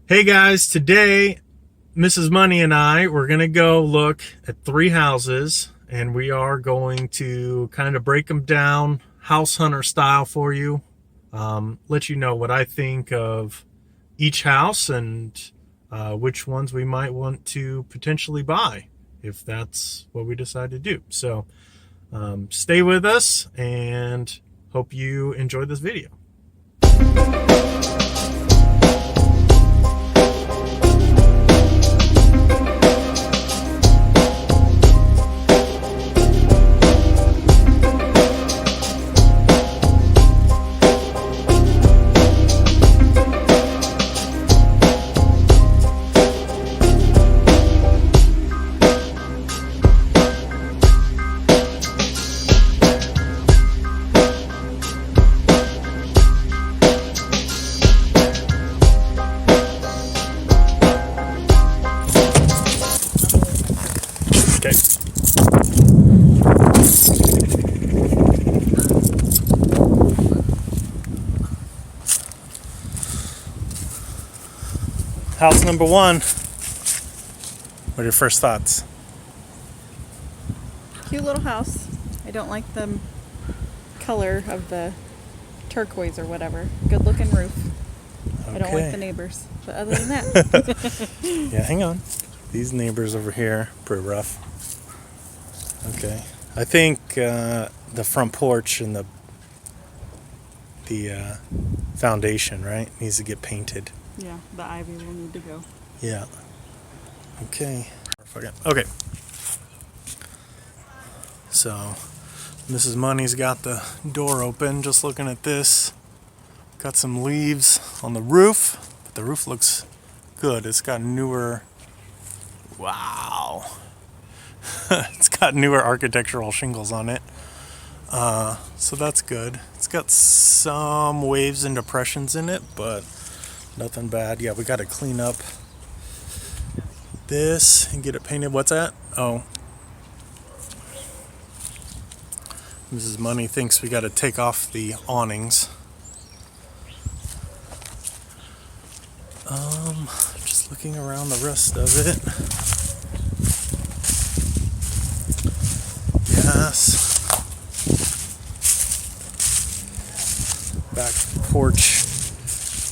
Hey guys, today Mrs. Money and I, we're going to go look at 3 houses and we are going to kind of break them down house hunter style for you. Let you know what I think of each house and which ones we might want to potentially buy if that's what we decide to do. So stay with us and hope you enjoy this video. Okay. House number 1. What are your first thoughts? Cute little house. I don't like the color of the turquoise or whatever. Good looking roof. I don't like the neighbors. But other than that. Yeah, hang on. These neighbors over here, pretty rough. Okay. I think the front porch and the foundation, right, needs to get painted. Yeah, the ivy will need to go. Yeah. Okay. Okay. So, Mrs. Money's got the door open, just looking at this. Got some leaves on the roof, but the roof looks good. It's got newer, wow. It's got newer architectural shingles on it. So that's good. It's got some waves and depressions in it, but nothing bad. Yeah, we got to clean up this and get it painted. What's that? Oh. Mrs. Money thinks we got to take off the awnings. Just looking around the rest of it. Yes. Back porch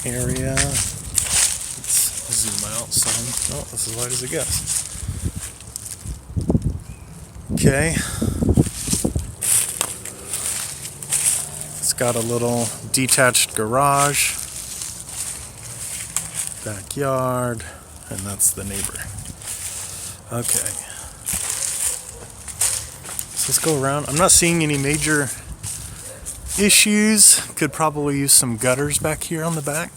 area. Let's zoom out some. Oh, that's as wide as it gets. Okay. It's got a little detached garage, backyard, and that's the neighbor. Okay. So let's go around. I'm not seeing any major issues. Could probably use some gutters back here on the back.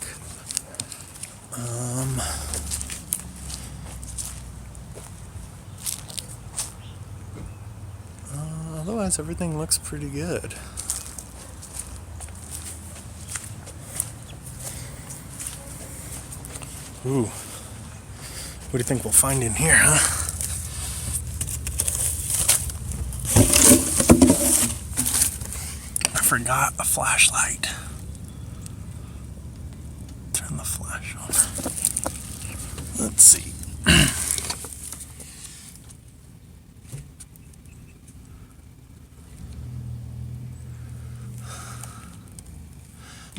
Otherwise, everything looks pretty good. Ooh. What do you think we'll find in here, huh? I forgot a flashlight. Turn the flash on. Let's see.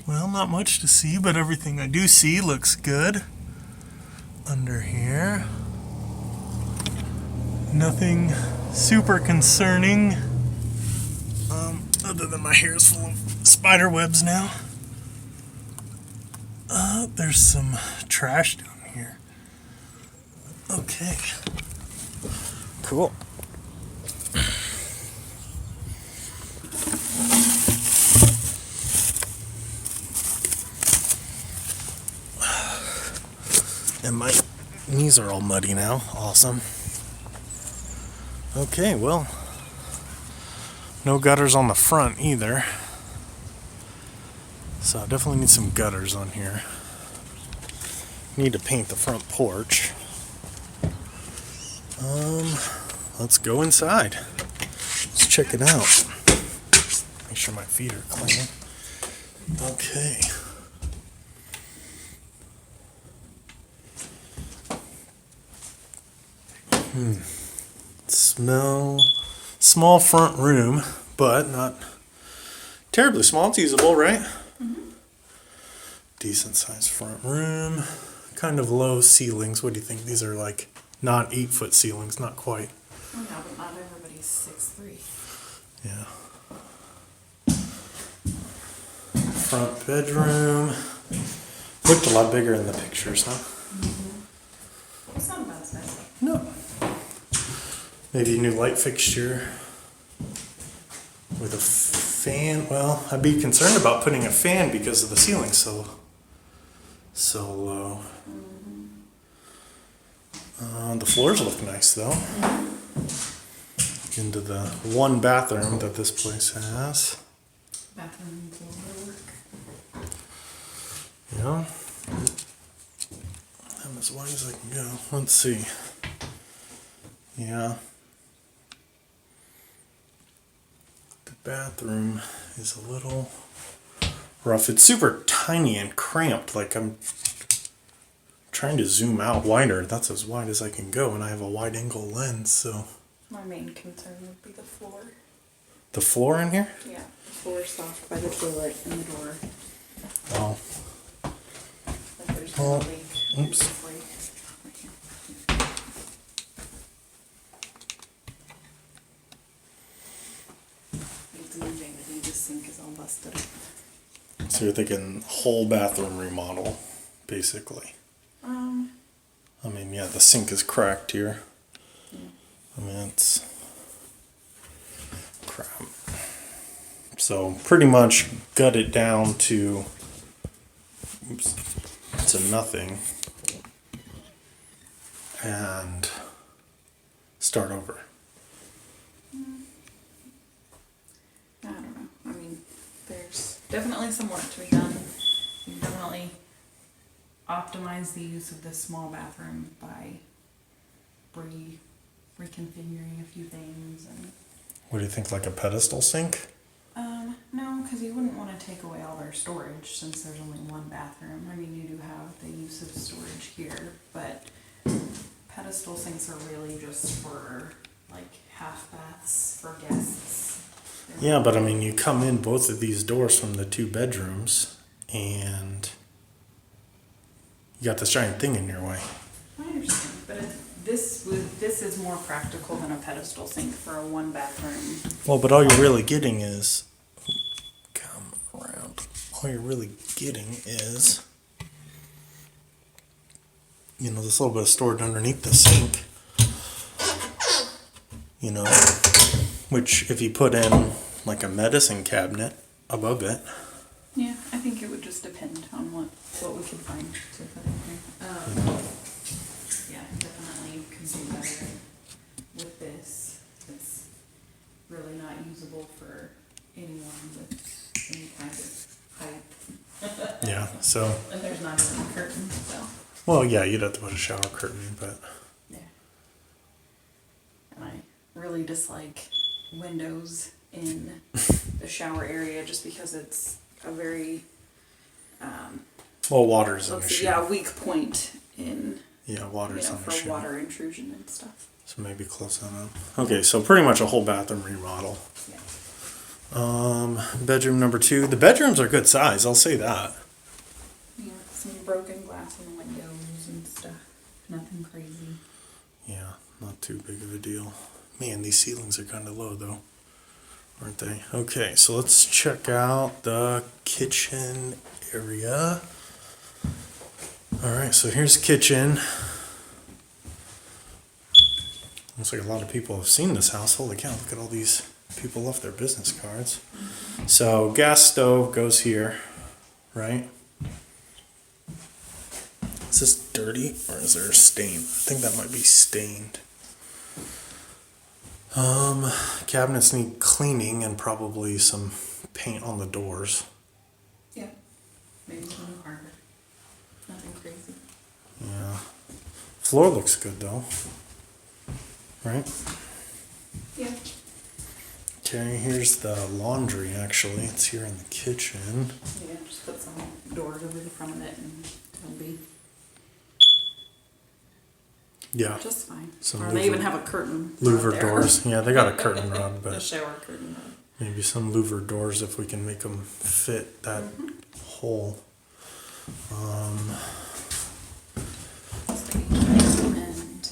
Well, not much to see, but everything I do see looks good. Under here. Nothing super concerning. Other than my hair is full of spider webs now. There's some trash down here. Okay. Cool. And my knees are all muddy now. Awesome. Okay, well, no gutters on the front either. So I definitely need some gutters on here. Need to paint the front porch. Let's go inside. Let's check it out. Make sure my feet are clean. Okay. Small front room, but not terribly small. It's usable, right? Decent sized front room. Kind of low ceilings. What do you think? These are like not 8-foot ceilings, not quite. Oh yeah, but not everybody's 6'3". Yeah. Front bedroom. Looked a lot bigger in the pictures, huh? It's not a bad size. No. Maybe a new light fixture with a fan. Well, I'd be concerned about putting a fan because of the ceiling so low. The floors look nice though. Into the one bathroom that this place has. Bathroom floor work. Yeah. I'm as wide as I can go. Let's see. Yeah. The bathroom is a little rough. It's super tiny and cramped. Like I'm trying to zoom out wider. That's as wide as I can go, and I have a wide angle lens, so. My main concern would be the floor. The floor in here? Yeah, the floor soft by the toilet and the door. Oh. Like there's Oh, no leak. oops. It's like right here. It's moving, and the sink is all busted up. So you're thinking whole bathroom remodel, basically. I mean, yeah, the sink is cracked here. I mean, it's crap. So pretty much gut it down to nothing and start over. I don't know. I mean, there's definitely some work to be done. You can definitely optimize the use of this small bathroom by reconfiguring a few things and. What do you think, like a pedestal sink? No, because you wouldn't want to take away all their storage since there's only one bathroom. I mean, you do have the use of storage here, but pedestal sinks are really just for like half baths for guests. Yeah, but I mean, you come in both of these doors from the 2 bedrooms and you got this giant thing in your way. I understand, but this is more practical than a pedestal sink for a 1-bathroom. Well, but all you're really getting is, come around, all you're really getting is, you know, this little bit of storage underneath the sink, you know, which if you put in like a medicine cabinet above it. Yeah, I think it would just depend on what we could find to put in here. Yeah, definitely could do better with this. It's really not usable for anyone with any kind of height. Yeah, so, And there's not even a curtain, so. well, yeah, you'd have to put a shower curtain, but Yeah. And I really dislike windows in the shower area just because it's a very well, water's an issue. weak point in Yeah, water's an for issue. water intrusion and stuff. So maybe close that up. Okay, so pretty much a whole bathroom remodel. Yeah. Bedroom number 2. The bedrooms are good size, I'll say that. Yeah, some broken glass in the windows and stuff. Nothing crazy. Yeah, not too big of a deal. Man, these ceilings are kind of low though, aren't they? Okay, so let's check out the kitchen area. Alright, so here's the kitchen. Looks like a lot of people have seen this house. Holy cow, look at all these people left their business cards. So gas stove goes here, right? Is this dirty or is there a stain? I think that might be stained. Cabinets need cleaning and probably some paint on the doors. Yeah. Maybe some new hardware. Nothing crazy. Yeah. Floor looks good though. Right? Yeah. Okay, here's the laundry actually. It's here in the kitchen. Yeah, just put some doors over the front of it and it'll be. Yeah. Just fine. Some Or they even have a curtain. Louver there. doors. Yeah, they got a curtain rod, A but shower curtain rod. maybe some louver doors if we can make them fit that hole. And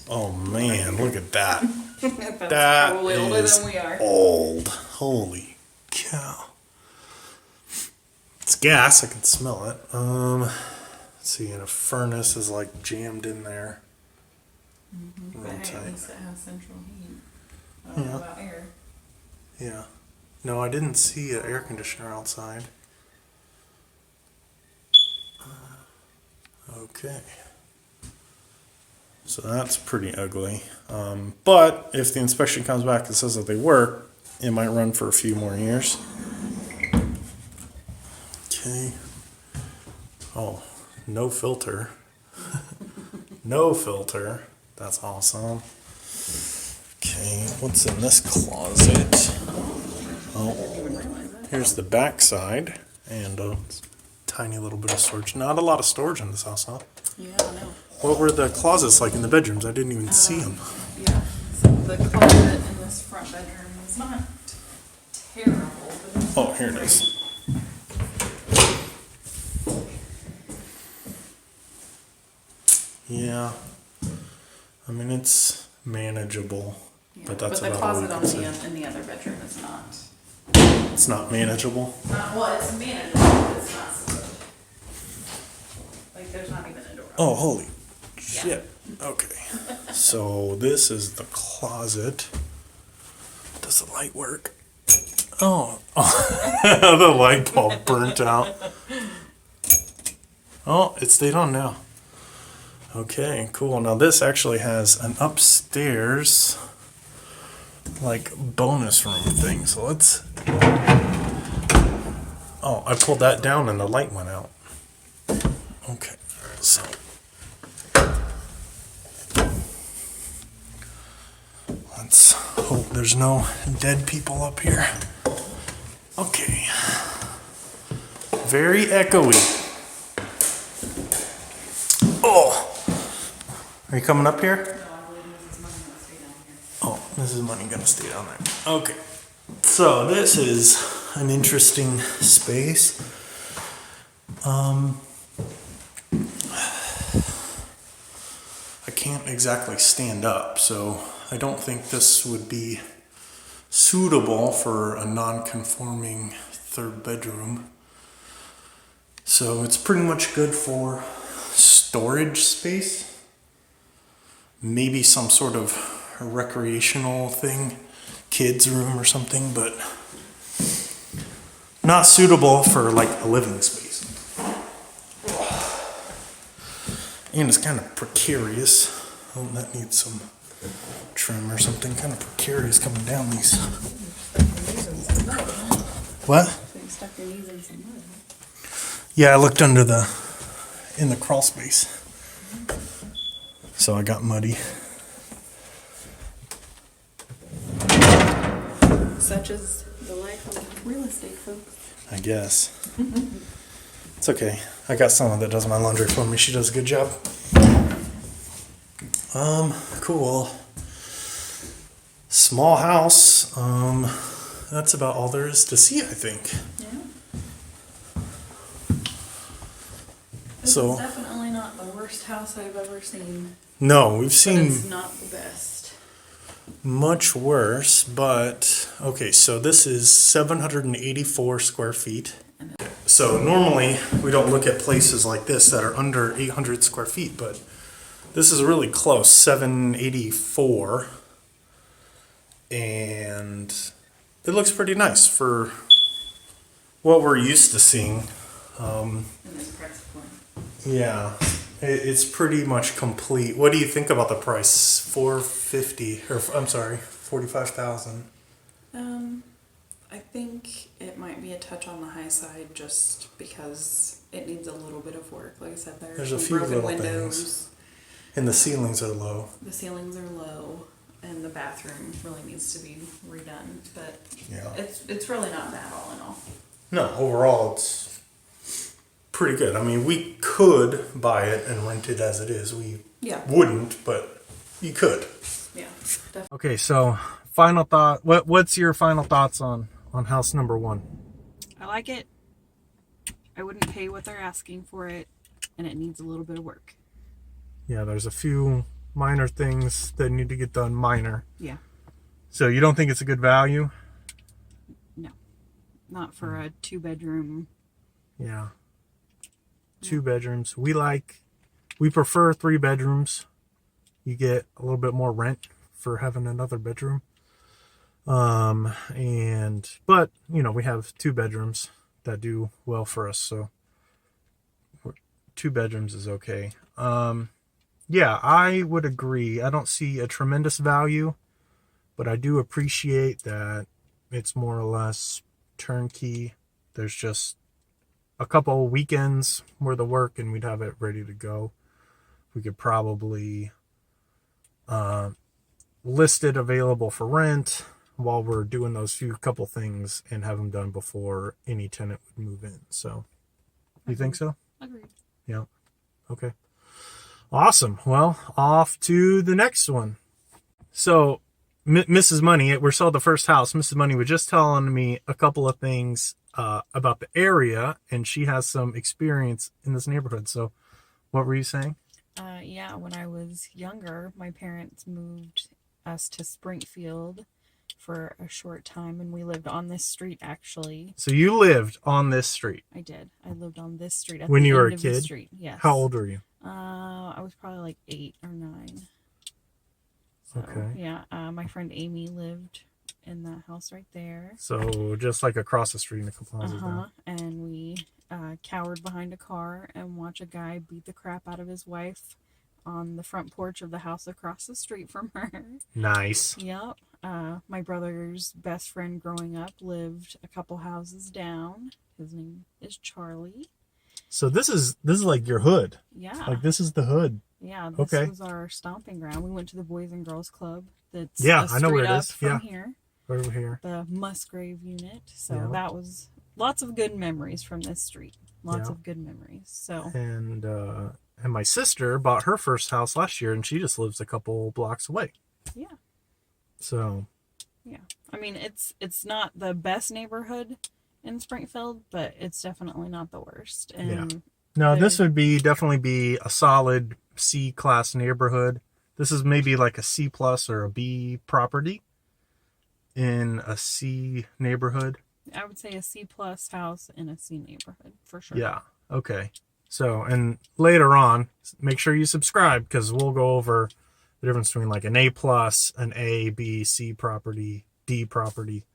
Oh man, look at that. that's That probably older is than we are. old. Holy cow. It's gas, I can smell it. Let's see, and a furnace is like jammed in there. But Real hey, at tight. least it has central heat. I don't know Yeah. about air. Yeah. No, I didn't see an air conditioner outside. Okay. So that's pretty ugly. But if the inspection comes back and says that they work, it might run for a few more years. Okay. Oh, no filter. No filter. That's awesome. Okay, what's in this closet? Oh, here's the back side and a tiny little bit of storage. Not a lot of storage in this house, huh? Yeah, I know. What were the closets like in the bedrooms? I didn't even see them. Yeah. So the closet in this front bedroom is not terrible, but it's Oh, here it is. Yeah. I mean, it's manageable, yeah. but that's the about all we closet can say. in the other bedroom is not. It's not manageable. Well, it's manageable, but it's not so good. Like there's not even a door. Oh, holy shit. Okay. So this is the closet. Does the light work? Oh, the light bulb burnt out. Oh, it stayed on now. Okay, cool. Now this actually has an upstairs like bonus room thing. So let's. Oh, I pulled that down and the light went out. Okay, so. Let's hope there's no dead people up here. Okay. Very echoey. Oh! Are you coming up here? Oh, Mrs. Money gonna stay down there. Okay. So this is an interesting space. I can't exactly stand up, so I don't think this would be suitable for a non-conforming third bedroom. So it's pretty much good for storage space. Maybe some sort of recreational thing, kids room or something, but not suitable for like a living space. And it's kind of precarious. Oh, that needs some trim or something. Kind of precarious coming down these. What? So you stuck your knees in some mud. Yeah, I looked under in the crawl space. So I got muddy. Such is the life of real estate folks. I guess. It's okay. I got someone that does my laundry for me. She does a good job. Cool. Small house. That's about all there is to see, I think. Yeah. This So- is definitely not the worst house I've ever seen. No, we've But seen it's not the best. much worse, but okay, so this is 784 square feet. So normally we don't look at places like this that are under 800 square feet, but this is really close, 784. And it looks pretty nice for what we're used to seeing. In this price point. Yeah, it's pretty much complete. What do you think about the price? 450, or I'm sorry, 45,000. I think it might be a touch on the high side just because it needs a little bit of work. Like I said, There's there's a some few broken little windows. things. And the ceilings are low. The ceilings are low, and the bathroom really needs to be redone. But Yeah. it's really not bad all in all. No, overall it's pretty good. I mean, we could buy it and rent it as it is. We Yeah. wouldn't, but you could. Yeah, definitely. Okay, so final thought. What's your final thoughts on house number 1? I like it. I wouldn't pay what they're asking for it, and it needs a little bit of work. Yeah, there's a few minor things that need to get done. Minor. Yeah. So you don't think it's a good value? No, not for a 2-bedroom. Yeah. 2 bedrooms. We prefer 3 bedrooms. You get a little bit more rent for having another bedroom. But we have 2 bedrooms that do well for us, so 2 bedrooms is okay. Yeah, I would agree. I don't see a tremendous value, but I do appreciate that it's more or less turnkey. There's just a couple weekends worth of work and we'd have it ready to go. We could probably list it available for rent while we're doing those couple things and have them done before any tenant would move in. So, you think so? Agreed. Yeah. Okay. Awesome. Well, off to the next one. So, Mrs. Money, we saw the first house. Mrs. Money was just telling me a couple of things about the area, and she has some experience in this neighborhood. So, what were you saying? Yeah, when I was younger, my parents moved us to Springfield for a short time, and we lived on this street, actually. So you lived on this street? I did. I lived on this street at when the you were end a of the kid? street. Yes. How old were you? I was probably like 8 or 9. So, Okay. yeah, my friend Amy lived in that house right there. So just like across the street in a couple houses down. And we cowered behind a car and watched a guy beat the crap out of his wife on the front porch of the house across the street from her. Nice. Yep. My brother's best friend growing up lived a couple houses down. His name is Charlie. So this is like your hood. Yeah. Like this is the hood. Yeah, this was our stomping ground. We went to the Boys and Girls Club. That's I know where it is. From here. Right over here. The Musgrave unit. So that was lots of good memories from this street. Lots of good memories. So and my sister bought her first house last year, and she just lives a couple blocks away. Yeah. So. Yeah, I mean it's not the best neighborhood in Springfield, but it's definitely not the worst. And no, this would definitely be a solid C-class neighborhood. This is maybe like a C+ or a B property in a C neighborhood. I would say a C+ house in a C neighborhood for sure. Yeah. Okay. So, and later on, make sure you subscribe because we'll go over the difference between like an A+, an A, B, C property, D property.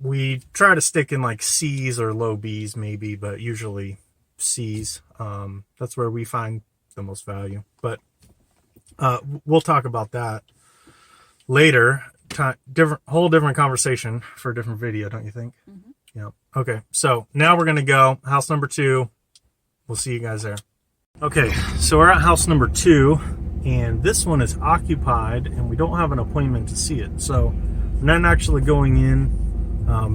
We try to stick in like C's or low B's maybe, but usually C's. That's where we find the most value. But we'll talk about that later. Whole different conversation for a different video, don't you think? Mm-hmm. Yeah. Okay. So now we're gonna go house number 2. We'll see you guys there. Okay. So we're at house number 2, and this one is occupied, and we don't have an appointment to see it. So we're not actually going in.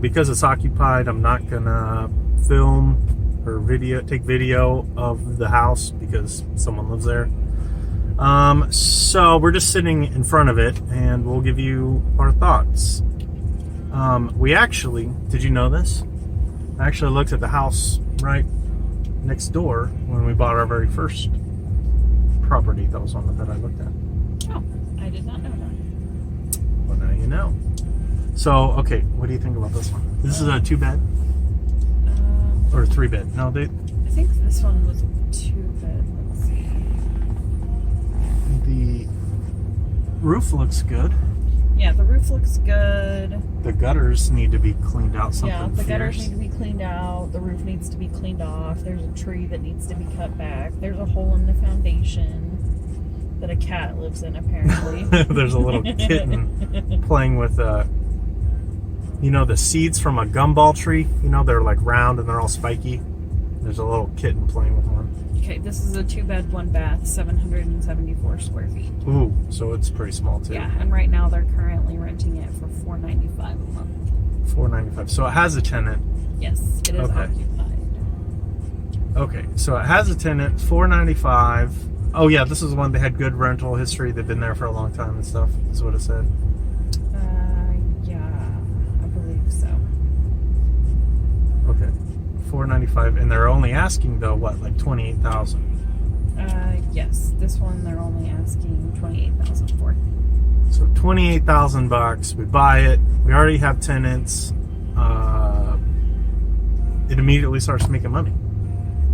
Because it's occupied, I'm not gonna film or take video of the house because someone lives there. So we're just sitting in front of it and we'll give you our thoughts. We actually, did you know this? I actually looked at the house right next door when we bought our very first property. That was one that I looked at. Oh, I did not know that. Well, now you know. So, okay, what do you think about this one? This is a 2-bed? Or a 3-bed? No, I think this one was 2-bed. Let's see. The roof looks good. Yeah, the roof looks good. The gutters need to be cleaned out. The gutters need to be cleaned out. The roof needs to be cleaned off. There's a tree that needs to be cut back. There's a hole in the foundation that a cat lives in, apparently. There's a little kitten playing with the seeds from a gumball tree. They're like round and they're all spiky. There's a little kitten playing with one. Okay, this is a 2-bed, 1-bath, 774 square feet. Ooh, so it's pretty small too. Yeah, and right now they're currently renting it for $495 a month. $495. So it has a tenant. Yes, it is occupied. Okay, so it has a tenant, $495. Oh yeah, this is the one that had good rental history. They've been there for a long time and stuff. Is what it said. Yeah, I believe so. Okay, $495, and they're only asking though what, like 28,000. Yes, this one they're only asking 28,000 for. So $28,000. We buy it. We already have tenants. It immediately starts making money.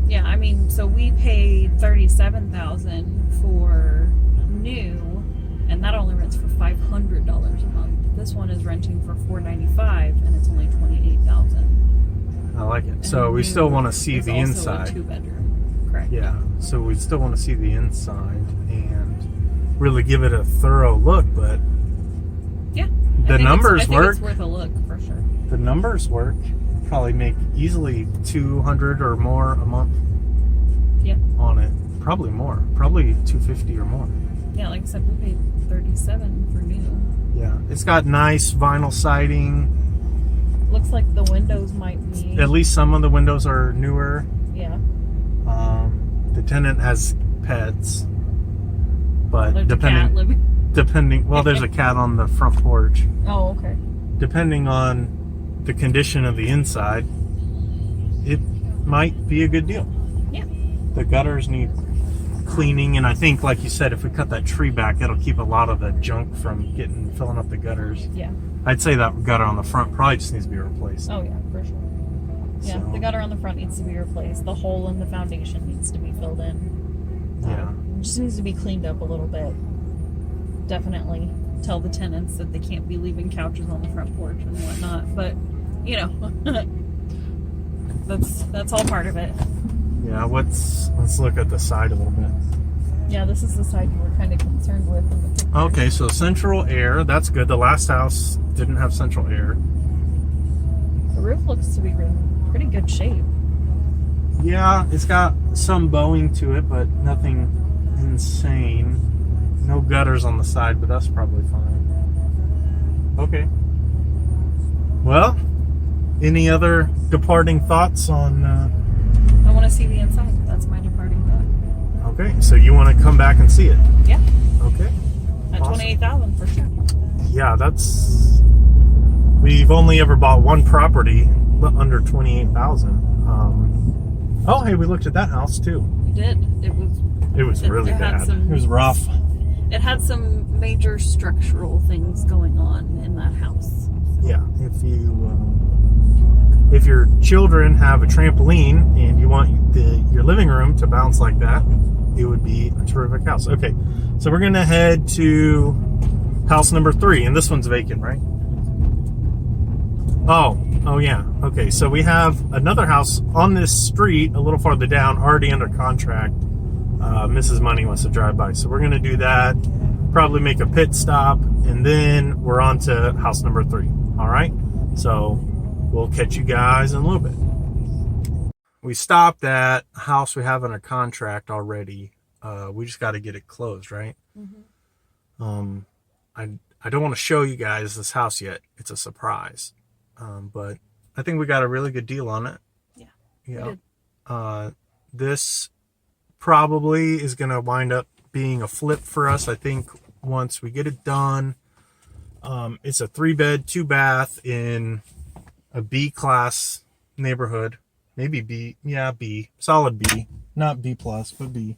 Yeah, I mean, so we paid 37,000 for new, and that only rents for $500 a month. This one is renting for $495, and it's only 28,000. I like it. So we still want to see the inside. It's also a 2-bedroom, correct? Yeah. So we still want to see the inside and really give it a thorough look. But Yeah. the numbers work. It's worth a look for sure. The numbers work. Probably make easily 200 or more a month. Yeah. On it. Probably more. Probably 250 or more. Yeah, like I said, we paid 37 for new. Yeah. It's got nice vinyl siding. Looks like the windows might be. At least some of the windows are newer. Yeah. The tenant has pets, but There's a cat living. depending, well, there's a cat on the front porch. Oh, okay. Depending on the condition of the inside, it might be a good deal. Yeah. The gutters need cleaning, and I think, like you said, if we cut that tree back, it'll keep a lot of the junk from filling up the gutters. Yeah. I'd say that gutter on the front probably just needs to be replaced. Oh, yeah, for sure. Yeah, So- the gutter on the front needs to be replaced. The hole in the foundation needs to be filled in. Yeah. It just needs to be cleaned up a little bit. Definitely tell the tenants that they can't be leaving couches on the front porch and whatnot. But, you know, that's all part of it. Yeah, let's look at the side a little bit. Yeah, this is the side you were kind of concerned with in the picture. Okay, so central air, that's good. The last house didn't have central air. The roof looks to be in pretty good shape. Yeah, it's got some bowing to it, but nothing insane. No gutters on the side, but that's probably fine. Okay. Well, any other departing thoughts on... I want to see the inside. That's my departing thought. Okay, so you want to come back and see it? Yeah, Okay. at Awesome. 28,000 for sure. Yeah, that's... We've only ever bought one property under 28,000. Oh, hey, we looked at that house too. We did. It was really it had bad. some- It was rough. It had some major structural things going on in that house. Yeah, if your children have a trampoline and you want your living room to bounce like that, it would be a terrific house. Okay, so we're gonna head to house number 3, and this one's vacant, right? Oh yeah. Okay, so we have another house on this street a little farther down, already under contract. Mrs. Money wants to drive by, so we're gonna do that. Probably make a pit stop, and then we're on to house number 3. All right. So we'll catch you guys in a little bit. We stopped at a house we have under contract already. We just got to get it closed, right? Mm-hmm. I don't want to show you guys this house yet. It's a surprise. But I think we got a really good deal on it. Yeah. Yeah. did. This probably is going to wind up being a flip for us. I think once we get it done, it's a 3-bed, 2-bath in a B class neighborhood. Maybe B. Yeah, B. Solid B. Not B plus, but B.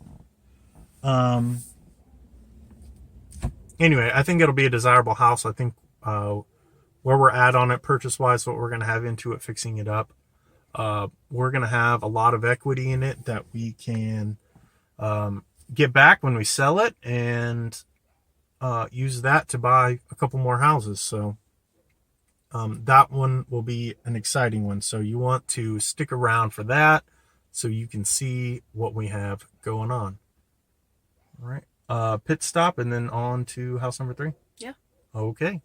Anyway, I think it'll be a desirable house. I think where we're at on it purchase-wise, what we're going to have into it, fixing it up, we're going to have a lot of equity in it that we can get back when we sell it, and use that to buy a couple more houses. So that one will be an exciting one. So you want to stick around for that so you can see what we have going on. All right. Pit stop and then on to house number 3. Yeah. Okay.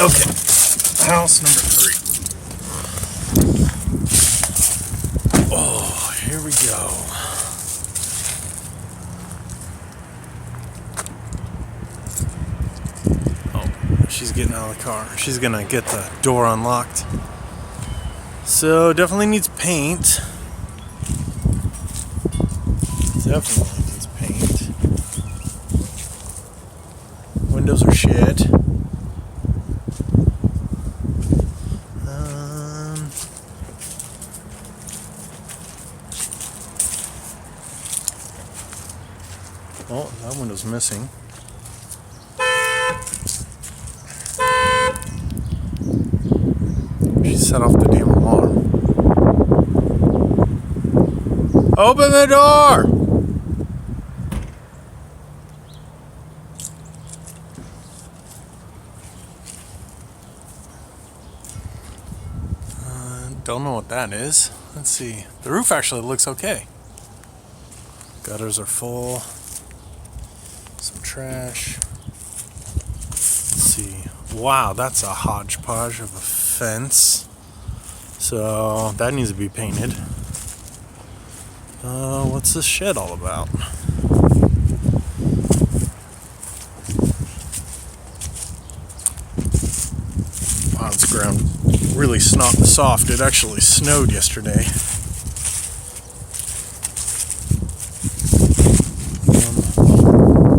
Okay, house number 3. Oh, here we go. Oh, she's getting out of the car. She's gonna get the door unlocked. So definitely needs paint. Definitely needs paint. Windows are shit. Oh, that window's missing. She set off the damn alarm. Open the door! Don't know what that is. Let's see. The roof actually looks okay. Gutters are full. Some trash. Let's see. Wow, that's a hodgepodge of a fence. So that needs to be painted. What's this shed all about? Wow, this ground really soft. It actually snowed yesterday.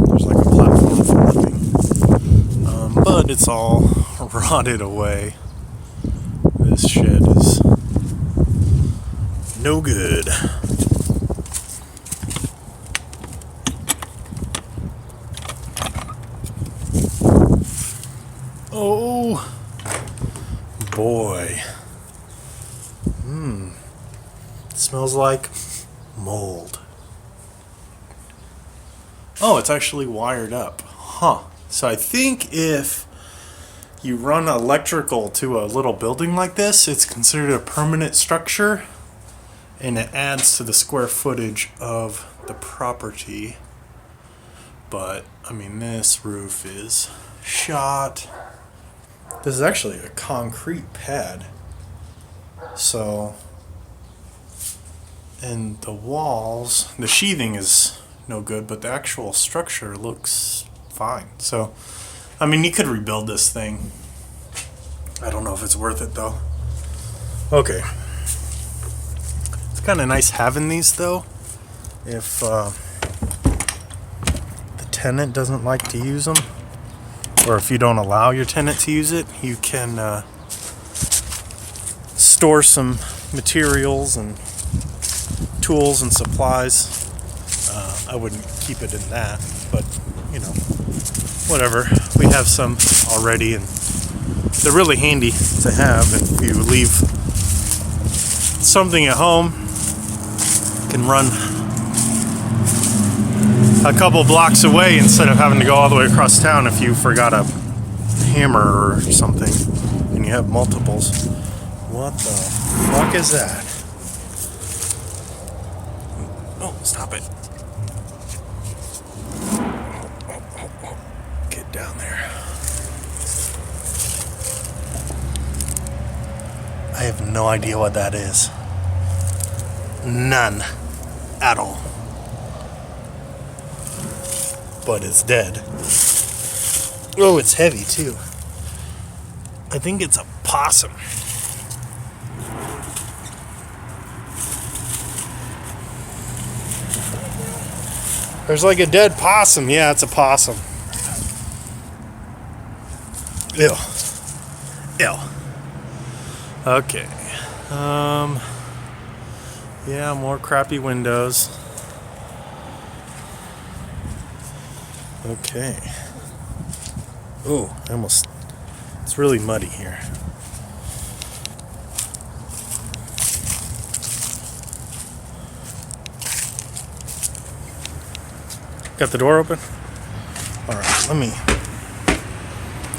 There's like a platform for living. But it's all rotted away. This shed is no good. Oh boy. It smells like mold. Oh, it's actually wired up. Huh. So I think if you run electrical to a little building like this, it's considered a permanent structure and it adds to the square footage of the property. But, I mean, this roof is shot. This is actually a concrete pad. So, and the walls, the sheathing is no good, but the actual structure looks fine. So, I mean, you could rebuild this thing. I don't know if it's worth it though. Okay. It's kind of nice having these though. If the tenant doesn't like to use them, or if you don't allow your tenant to use it, you can store some materials and tools and supplies. I wouldn't keep it in that, but you know, whatever. We have some already and they're really handy to have. If you leave something at home, you can run a couple blocks away instead of having to go all the way across town if you forgot a hammer or something and you have multiples. What the fuck is that? Oh, stop it. Get down there. I have no idea what that is. None. At all. But it's dead. Oh, it's heavy too. I think it's a possum. There's like a dead possum. Yeah, it's a possum. Ew. Ew. Okay. Yeah, more crappy windows. Okay. Oh, it's really muddy here. Got the door open? Alright, let me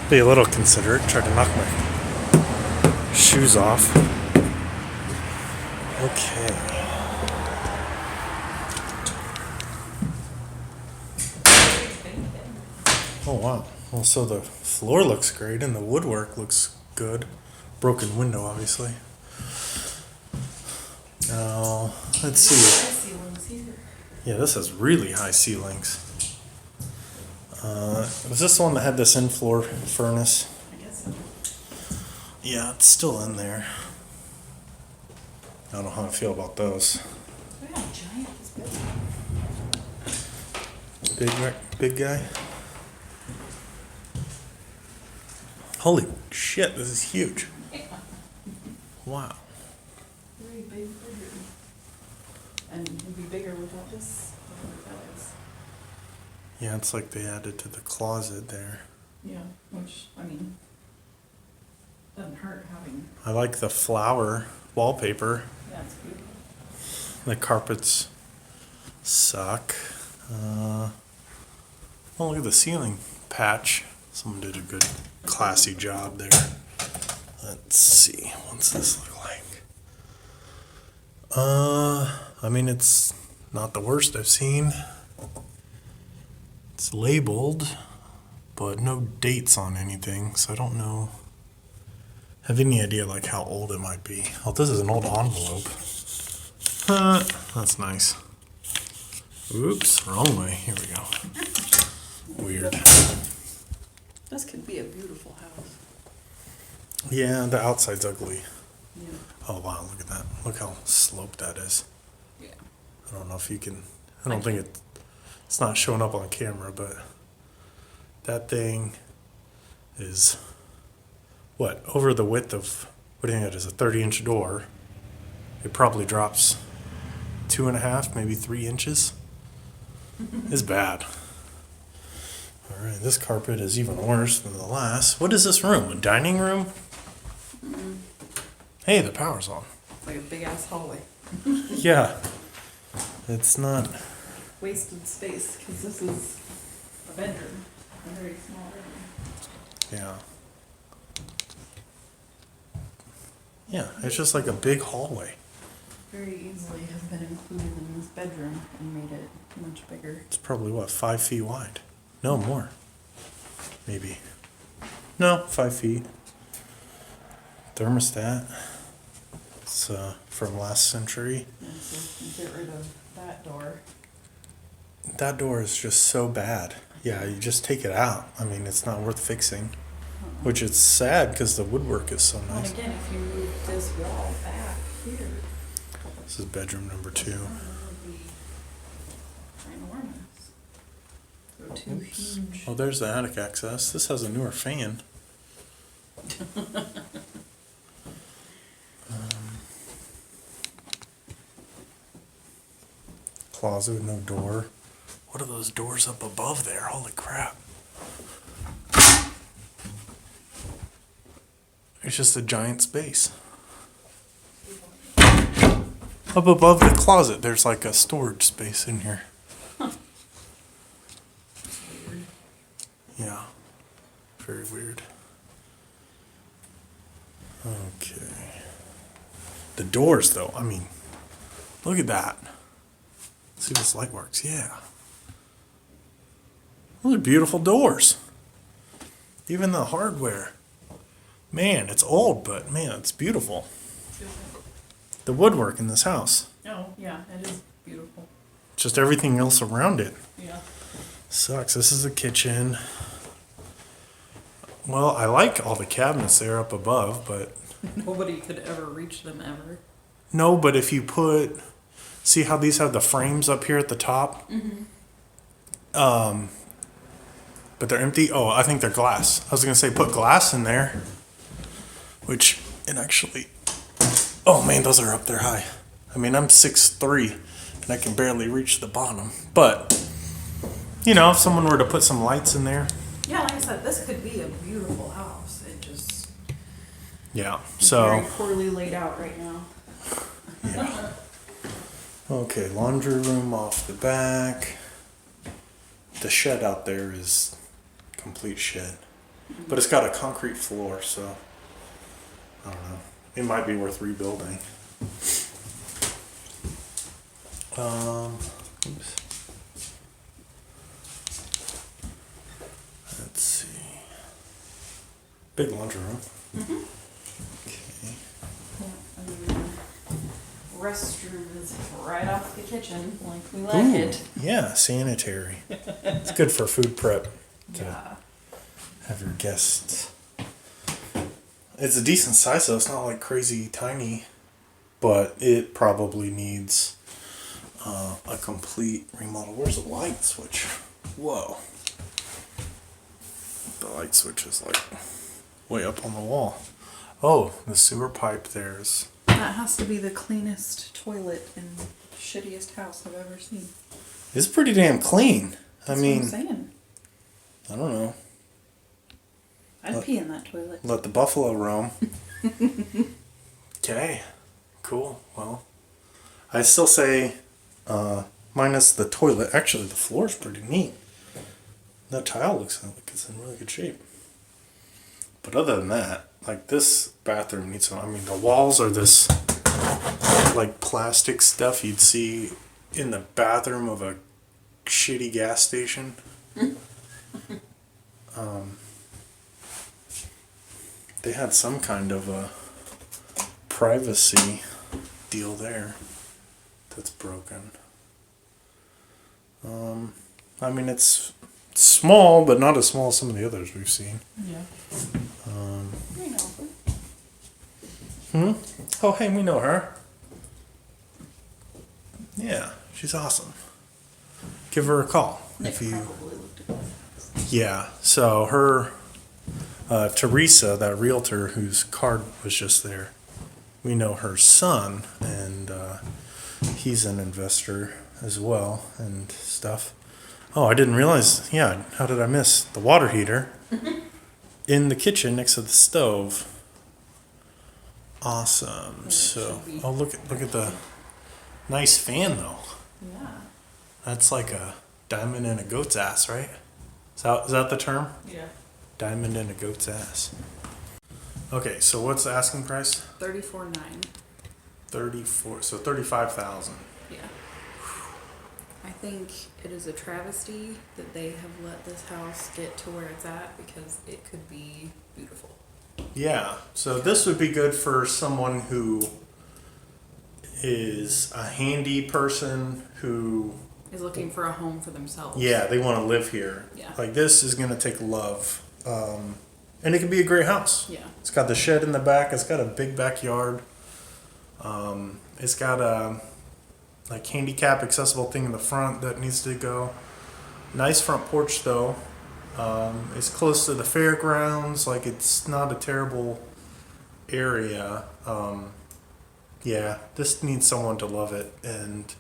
be a little considerate, try to knock my shoes off. Okay. Oh wow. Well, so the floor looks great and the woodwork looks good. Broken window, obviously. Now, let's see. Ceilings here. Yeah, this has really high ceilings. Was this the one that had this in-floor furnace? I guess so. Yeah, it's still in there. I don't know how I feel about those. Look how giant this bedroom. Big guy. Holy shit, this is huge. Yeah. Wow. Very big bedroom. And it'd be bigger without this. Whatever that is. Yeah, it's like they added to the closet there. Yeah, which, I mean, doesn't hurt having, I like the flower wallpaper. yeah, it's beautiful. The carpets suck. Oh, look at the ceiling patch. Someone did a good, classy job there. Let's see. What's this look like? I mean, it's not the worst I've seen. It's labeled, but no dates on anything, so I don't know. Have any idea like how old it might be? Oh, this is an old envelope. That's nice. Oops, wrong way. Here we go. Weird. This could be a beautiful house. Yeah, the outside's ugly. Yeah. Oh wow, look at that. Look how sloped that is. Yeah. I don't know if you can. I don't think it's not showing up on camera, but that thing is what, over the width of, what do you think that is, a 30-inch door. It probably drops 2.5, maybe 3 inches. It's bad. All right, this carpet is even worse than the last. What is this room? A dining room? Hey, the power's on. It's like a big ass hallway. Yeah. It's not. Wasted space, because this is a bedroom. A very small bedroom. Yeah. Yeah, it's just like a big hallway. Very easily have been included in this bedroom and made it much bigger. It's probably what, 5 feet wide? No, more. Maybe. No, 5 feet. Thermostat. It's from last century. And so you get rid of that door. That door is just so bad. Yeah, you just take it out. I mean, it's not worth fixing. Which is sad because the woodwork is so And nice. again, if you move this wall back here, This is bedroom number 2. that would be ginormous. So two huge. Oh, there's the attic access. This has a newer fan. Closet with no door. What are those doors up above there? Holy crap. It's just a giant space. Up above the closet, there's like a storage space in here. Weird. Yeah. Very weird. Okay. The doors, though, I mean, look at that. Let's see if this light works. Yeah. Those are beautiful doors. Even the hardware. Man, it's old, but man, it's beautiful. The woodwork in this house. Oh, yeah, it is beautiful. Just everything else around it. Yeah. Sucks. This is the kitchen. Well, I like all the cabinets there up above, but Nobody could ever reach them ever. no, but if you put, see how these have the frames up here at the top? But they're empty. Oh, I think they're glass. I was gonna say put glass in there, which it actually, oh man, those are up there high. I mean, I'm 6'3", and I can barely reach the bottom. But, you know, if someone were to put some lights in there, Yeah, like I said, this could be a beautiful house. It just yeah, is so. very poorly laid out right now. Yeah. Okay, laundry room off the back. The shed out there is complete shed. But it's got a concrete floor, so I don't know. It might be worth rebuilding. Oops. Let's see. Big laundry room. Mm-hmm. Okay. Yeah, and then the restroom is right off the kitchen, like we like Ooh, it. yeah, sanitary. It's good for food prep to Yeah. have your guests. It's a decent size though. It's not like crazy tiny, but it probably needs a complete remodel. Where's the light switch? Whoa. The light switch is like way up on the wall. Oh, the sewer pipe there's. That has to be the cleanest toilet in the shittiest house I've ever seen. It's pretty damn clean. That's I mean, what I'm saying. I don't know. I'd pee in that toilet. Let the buffalo roam. Okay, cool. Well, I still say, minus the toilet. Actually, the floor is pretty neat. That tile looks like it's in really good shape. But other than that, like this bathroom needs some. I mean, the walls are this like plastic stuff you'd see in the bathroom of a shitty gas station. They had some kind of a privacy deal there that's broken. I mean, it's small, but not as small as some of the others we've seen. Yeah. We know. Oh, hey, we know her. Yeah, she's awesome. Give her a call if you. Probably looked at that. Yeah, so her, Teresa, that realtor whose card was just there, we know her son, and he's an investor as well and stuff. Oh, I didn't realize. Yeah, how did I miss the water heater in the kitchen next to the stove? Awesome. Yeah, it So, should be. oh look at the nice fan though. Yeah. That's like a diamond in a goat's ass, right? Is that the term? Yeah. Diamond in a goat's ass. Okay, so what's the asking price? 34.9. 34. So 35,000. Yeah. I think it is a travesty that they have let this house get to where it's at because it could be beautiful. Yeah. So this would be good for someone who is a handy person who, Is looking for a home for themselves. yeah, they want to live here. Yeah. Like this is going to take love. And it can be a great house. Yeah. It's got the shed in the back. It's got a big backyard. It's got a like handicap accessible thing in the front that needs to go. Nice front porch though. It's close to the fairgrounds. Like it's not a terrible area. Yeah, this needs someone to love it. And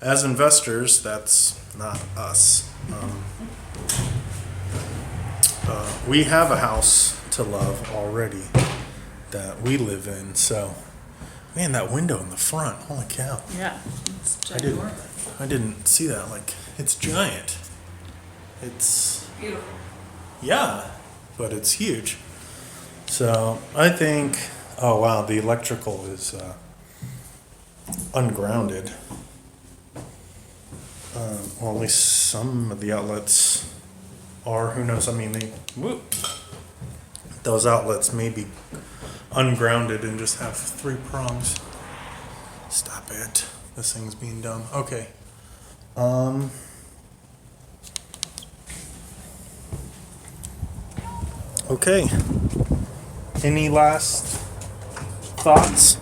as investors, that's not us. We have a house to love already that we live in. So, man, that window in the front, holy cow. Yeah. It's I didn't, ginormous. I didn't see that. Like, it's giant. It's, Beautiful. yeah, but it's huge. So, I think, oh wow, the electrical is ungrounded. Well, at least some of the outlets are, who knows, I mean, those outlets may be ungrounded and just have 3 prongs. Stop it. This thing's being dumb. Okay. Okay. Any last thoughts?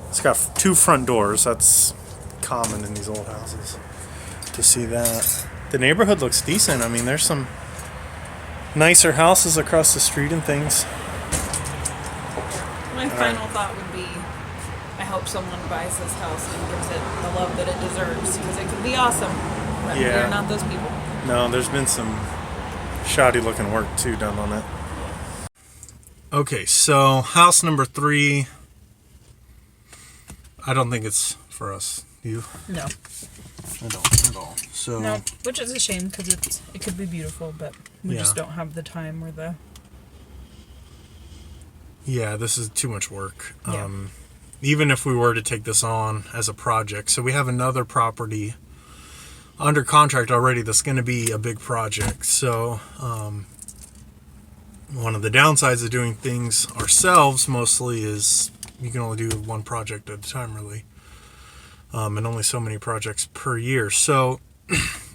It's got 2 front doors. That's common in these old houses to see that. The neighborhood looks decent. I mean, there's some nicer houses across the street and things. My final thought would be, I hope someone buys this house and gives it the love that it deserves because it could be awesome. But Yeah. we're not those people. No, there's been some shoddy looking work too done on it. Okay, so house number 3. I don't think it's for us. You? No, I don't at all. So no, which is a shame because it could be beautiful, but we Yeah. just don't have the time or the. yeah, this is too much work. Yeah. Even if we were to take this on as a project, so we have another property under contract already that's going to be a big project. So One of the downsides of doing things ourselves mostly is you can only do one project at a time, really, and only so many projects per year. So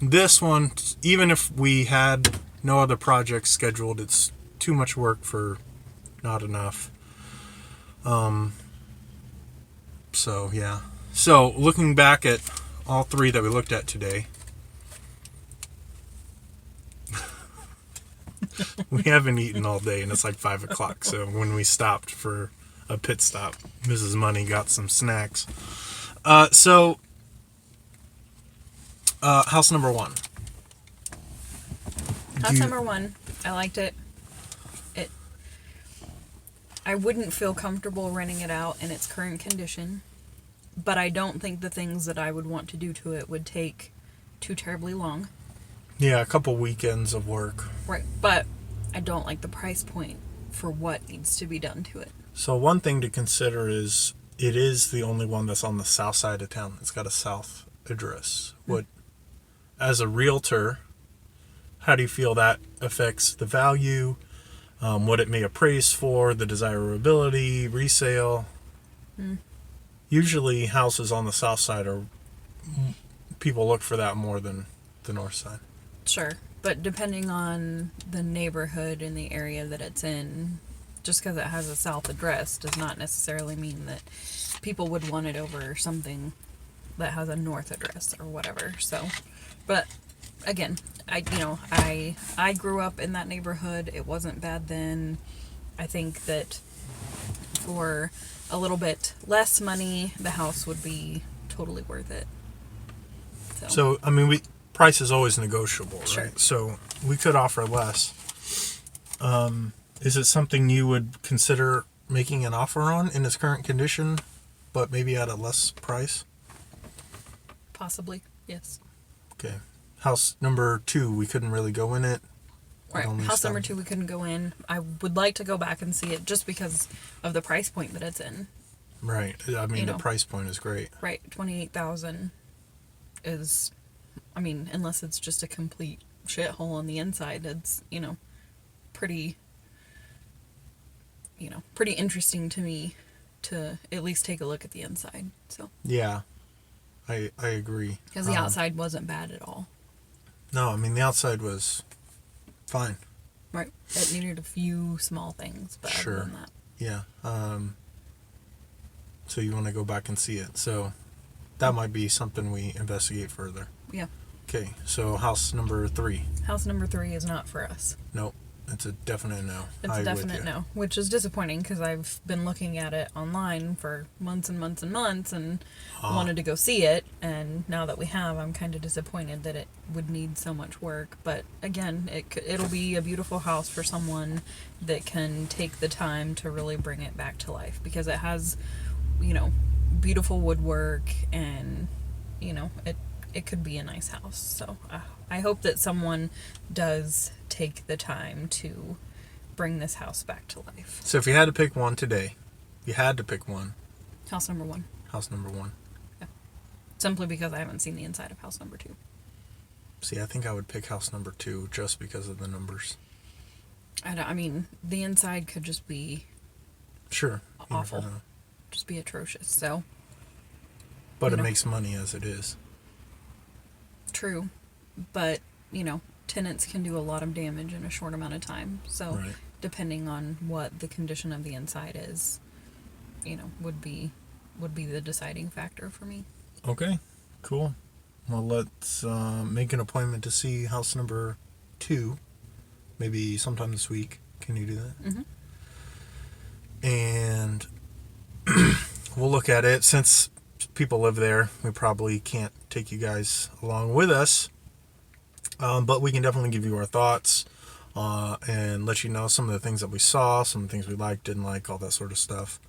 this one, even if we had no other projects scheduled, it's too much work for not enough. So yeah. So looking back at all three that we looked at today, we haven't eaten all day and it's like 5 o'clock. So when we stopped for a pit stop, Mrs. Money got some snacks. House number one. House number one, I liked it. I wouldn't feel comfortable renting it out in its current condition, but I don't think the things that I would want to do to it would take too terribly long. Yeah, a couple weekends of work. Right, but I don't like the price point for what needs to be done to it. So one thing to consider is it is the only one that's on the south side of town. It's got a south address. As a realtor, how do you feel that affects the value? What it may appraise for, the desirability, resale. Usually houses on the south side people look for that more than the north side. Sure, but depending on the neighborhood and the area that it's in, just because it has a south address does not necessarily mean that people would want it over something that has a north address or whatever. So, but again, I grew up in that neighborhood. It wasn't bad then. I think that for a little bit less money, the house would be totally worth it. So I mean, price is always negotiable, Sure. right? So we could offer less. Is it something you would consider making an offer on in its current condition, but maybe at a less price? Possibly, yes. Okay. House number 2, we couldn't really go in it. Right. House number 2, we couldn't go in. I would like to go back and see it just because of the price point that it's in. Right. I mean, the price point is great. Right. 28,000 is, I mean, unless it's just a complete shithole on the inside, it's, pretty interesting to me to at least take a look at the inside. So. Yeah. I agree. Because the outside wasn't bad at all. No, I mean, the outside was fine. Right. It needed a few small things, but Sure. other than that. Yeah. So you want to go back and see it. So that might be something we investigate further. Yeah. Okay, so house number 3. House number 3 is not for us. Nope. It's a definite no. It's a definite no, which is disappointing because I've been looking at it online for months and months and months and wanted to go see it. And now that we have, I'm kind of disappointed that it would need so much work. But again, it'll be a beautiful house for someone that can take the time to really bring it back to life because it has, beautiful woodwork and, it could be a nice house. So I hope that someone does take the time to bring this house back to life. So if you had to pick one today, House number 1. House number 1. Yeah. Simply because I haven't seen the inside of house number 2. See, I think I would pick house number 2 just because of the numbers. I mean, the inside could just be Sure. awful. Just be atrocious. So. But it makes money as it is. True. But, tenants can do a lot of damage in a short amount of time. So, Right. Depending on what the condition of the inside is, would be the deciding factor for me. Okay, cool. Well, let's make an appointment to see house number 2. Maybe sometime this week. Can you do that? Mm-hmm. And we'll look at it. Since people live there, we probably can't take you guys along with us. But we can definitely give you our thoughts and let you know some of the things that we saw, some of the things we liked, didn't like, all that sort of stuff.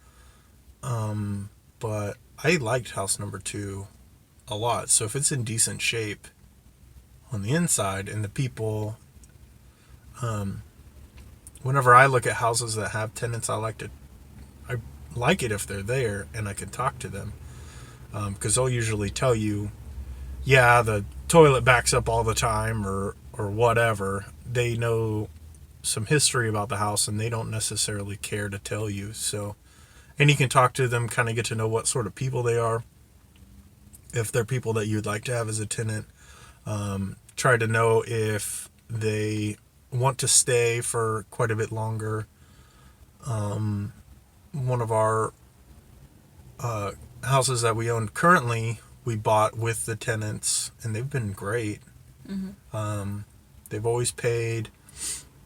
But I liked house number 2 a lot. So if it's in decent shape on the inside and the people, whenever I look at houses that have tenants, I like it if they're there and I can talk to them. Because they'll usually tell you, yeah, the toilet backs up all the time or whatever. They know some history about the house, and they don't necessarily care to tell you. So, and you can talk to them, kind of get to know what sort of people they are. If they're people that you'd like to have as a tenant, try to know if they want to stay for quite a bit longer. One of our houses that we own currently, we bought with the tenants, and they've been great. They've always paid.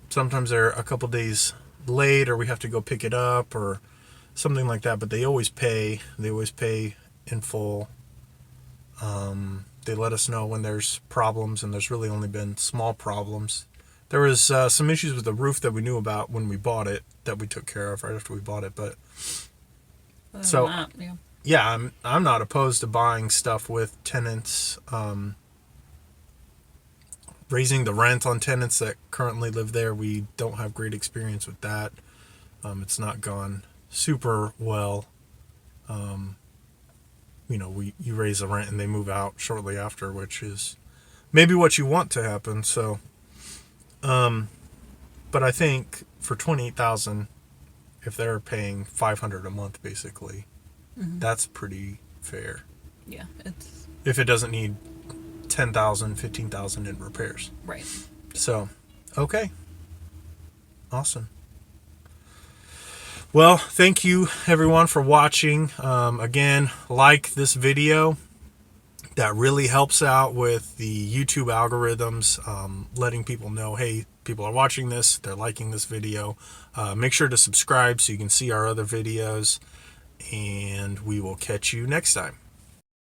Sometimes they're a couple days late, or we have to go pick it up, or something like that. But they always pay. They always pay in full. They let us know when there's problems, and there's really only been small problems. There was some issues with the roof that we knew about when we bought it that we took care of right after we bought it. But Other so than that, yeah. yeah, I'm not opposed to buying stuff with tenants. Raising the rent on tenants that currently live there, we don't have great experience with that. It's not gone super well. You raise the rent and they move out shortly after, which is maybe what you want to happen. So, but I think for $28,000, if they're paying $500 a month, basically, that's pretty fair. Yeah, it's If it doesn't need $10,000, $15,000 in repairs. right. So, okay. Awesome. Well, thank you everyone for watching. Again, like this video. That really helps out with the YouTube algorithms, letting people know, hey, people are watching this, they're liking this video. Make sure to subscribe so you can see our other videos, and we will catch you next time.